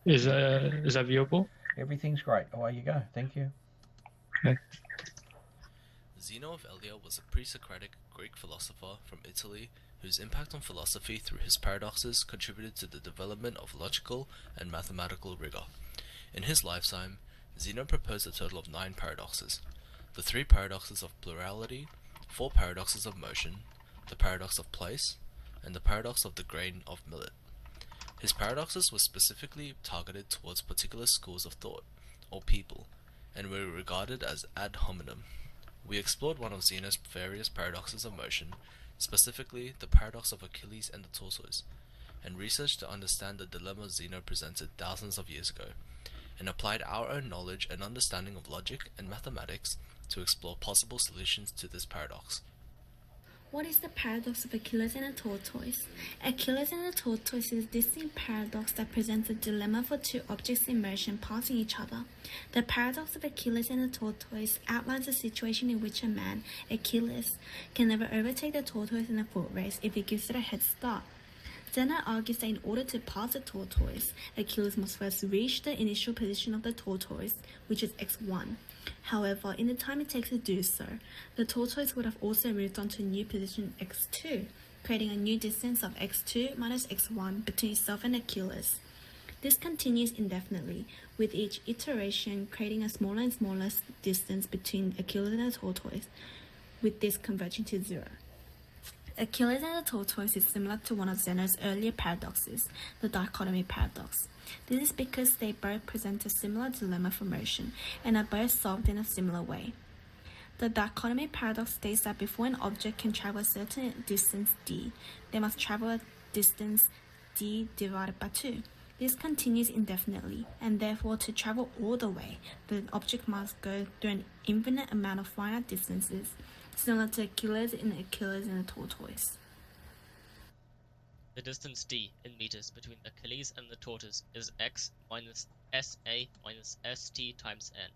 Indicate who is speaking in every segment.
Speaker 1: Is that viewable?
Speaker 2: Everything's great. Away you go. Thank you.
Speaker 1: Okay.
Speaker 3: Zeno of Elea was a pre-Socratic Greek philosopher from Italy whose impact on philosophy through his paradoxes contributed to the development of logical and mathematical rigor. In his lifetime, Zeno proposed a total of 9 paradoxes: the 3 paradoxes of plurality, 4 paradoxes of motion, the paradox of place, and the paradox of the grain of millet. His paradoxes were specifically targeted towards particular schools of thought, or people, and were regarded as ad hominem. We explored one of Zeno's various paradoxes of motion, specifically the paradox of Achilles and the tortoise, and researched to understand the dilemma Zeno presented thousands of years ago, and applied our own knowledge and understanding of logic and mathematics to explore possible solutions to this paradox.
Speaker 4: What is the paradox of Achilles and the tortoise? Achilles and the tortoise is a distinct paradox that presents a dilemma for two objects in motion passing each other. The paradox of Achilles and the tortoise outlines a situation in which a man, Achilles, can never overtake the tortoise in a foot race if he gives it a head start. Zeno argues that in order to pass the tortoise, Achilles must first reach the initial position of the tortoise, which is x1. However, in the time it takes to do so, the tortoise would have also moved on to a new position x2, creating a new distance of x2 minus x1 between itself and Achilles. This continues indefinitely, with each iteration creating a smaller and smaller distance between Achilles and the tortoise, with this converging to 0. Achilles and the tortoise is similar to one of Zeno's earlier paradoxes, the dichotomy paradox. This is because they both present a similar dilemma for motion and are both solved in a similar way. The dichotomy paradox states that before an object can travel a certain distance d, they must travel a distance d divided by 2. This continues indefinitely, and therefore to travel all the way, the object must go through an infinite amount of finite distances, similar to Achilles and the tortoise.
Speaker 5: The distance d in meters between Achilles and the tortoise is x minus sa minus st times n.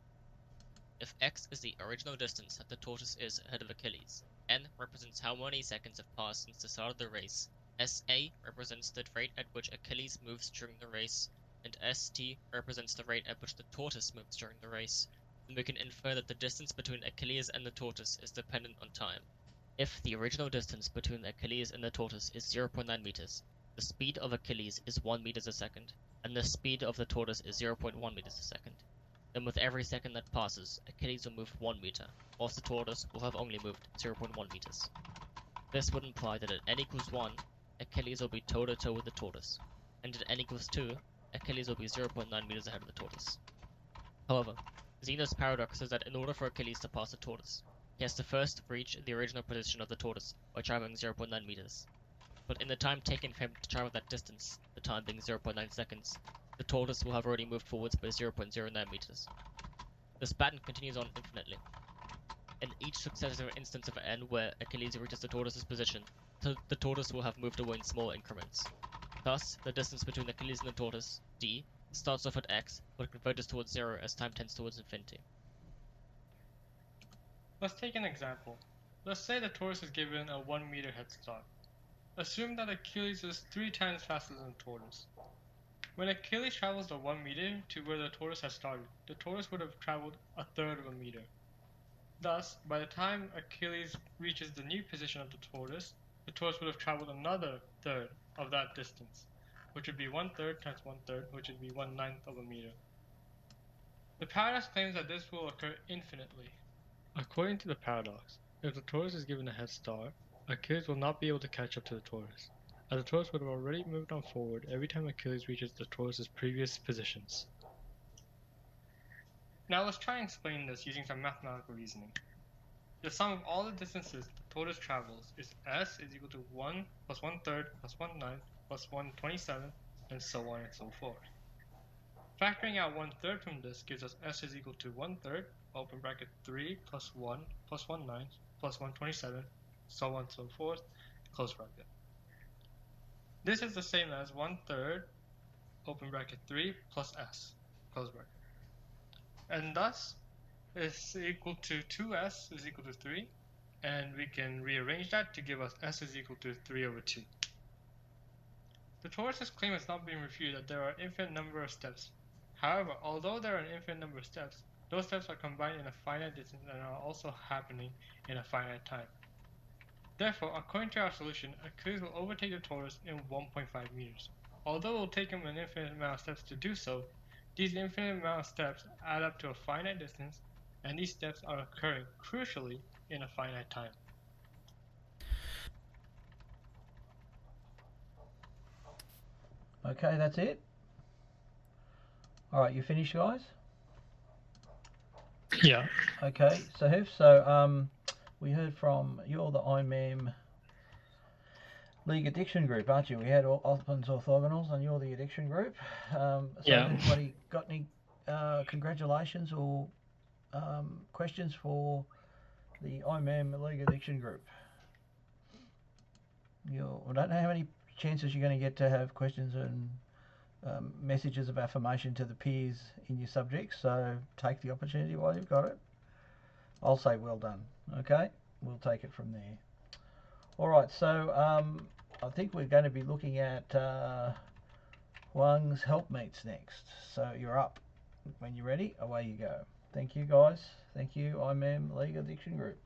Speaker 5: If x is the original distance that the tortoise is ahead of Achilles, n represents how many seconds have passed since the start of the race, sa represents the rate at which Achilles moves during the race, and st represents the rate at which the tortoise moves during the race, then we can infer that the distance between Achilles and the tortoise is dependent on time. If the original distance between Achilles and the tortoise is 0.9 meters, the speed of Achilles is 1 meters a second, and the speed of the tortoise is 0.1 meters a second. Then with every second that passes, Achilles will move 1 meter, whilst the tortoise will have only moved 0.1 meters. This would imply that at n equals 1, Achilles will be toe-to-toe with the tortoise, and at n equals 2, Achilles will be 0.9 meters ahead of the tortoise. However, Zeno's paradox is that in order for Achilles to pass the tortoise, he has to first reach the original position of the tortoise by traveling 0.9 meters. But in the time taken for him to travel that distance, the time being 0.9 seconds, the tortoise will have already moved forwards by 0.09 meters. This pattern continues on infinitely. In each successive instance of n where Achilles reaches the tortoise's position, the tortoise will have moved away in small increments. Thus, the distance between Achilles and the tortoise, d, starts off at x, but converges towards 0 as time tends towards infinity.
Speaker 6: Let's take an example. Let's say the tortoise is given a 1 meter head start. Assume that Achilles is 3 times faster than the tortoise. When Achilles travels the 1 meter to where the tortoise has started, the tortoise would have traveled a third of a meter. Thus, by the time Achilles reaches the new position of the tortoise would have traveled another third of that distance, which would be 1/3 times 1/3, which would be 1/9 of a meter. The paradox claims that this will occur infinitely. According to the paradox, if the tortoise is given a head start, Achilles will not be able to catch up to the tortoise, as the tortoise would have already moved on forward every time Achilles reaches the tortoise's previous positions. Now let's try and explain this using some mathematical reasoning. The sum of all the distances the tortoise travels is s is equal to 1 plus 1/3 plus 1/9 plus 1/27, and so on and so forth. Factoring out 1/3 from this gives us s is equal to 1/3, open bracket 3 plus 1 plus 1/9 plus 1/27, so on and so forth, close bracket. This is the same as 1/3, open bracket 3 plus s, close bracket. And thus, is equal to 2s is equal to 3, and we can rearrange that to give us s is equal to 3/2. The tortoise's claim has not been refuted that there are an infinite number of steps. However, although there are an infinite number of steps, those steps are combined in a finite distance and are also happening in a finite time. Therefore, according to our solution, Achilles will overtake the tortoise in 1.5 meters. Although it will take him an infinite amount of steps to do so, these infinite amount of steps add up to a finite distance, and these steps are occurring, crucially, in a finite time.
Speaker 2: Okay, that's it. All right, you finished, guys?
Speaker 1: Yeah.
Speaker 2: Okay, so we heard from, you're the IMEM League Addiction Group, aren't you? We had Oppens Orthogonals, and you're the Addiction Group. So
Speaker 1: Yeah.
Speaker 2: anybody got any congratulations or questions for the IMEM League Addiction Group? I don't know how many chances you're going to get to have questions and messages of affirmation to the peers in your subjects, so take the opportunity while you've got it. I'll say well done. Okay, we'll take it from there. All right, so I think we're going to be looking at Huang's helpmeets next. So you're up. When you're ready, away you go. Thank you, guys. Thank you, IMEM League Addiction Group.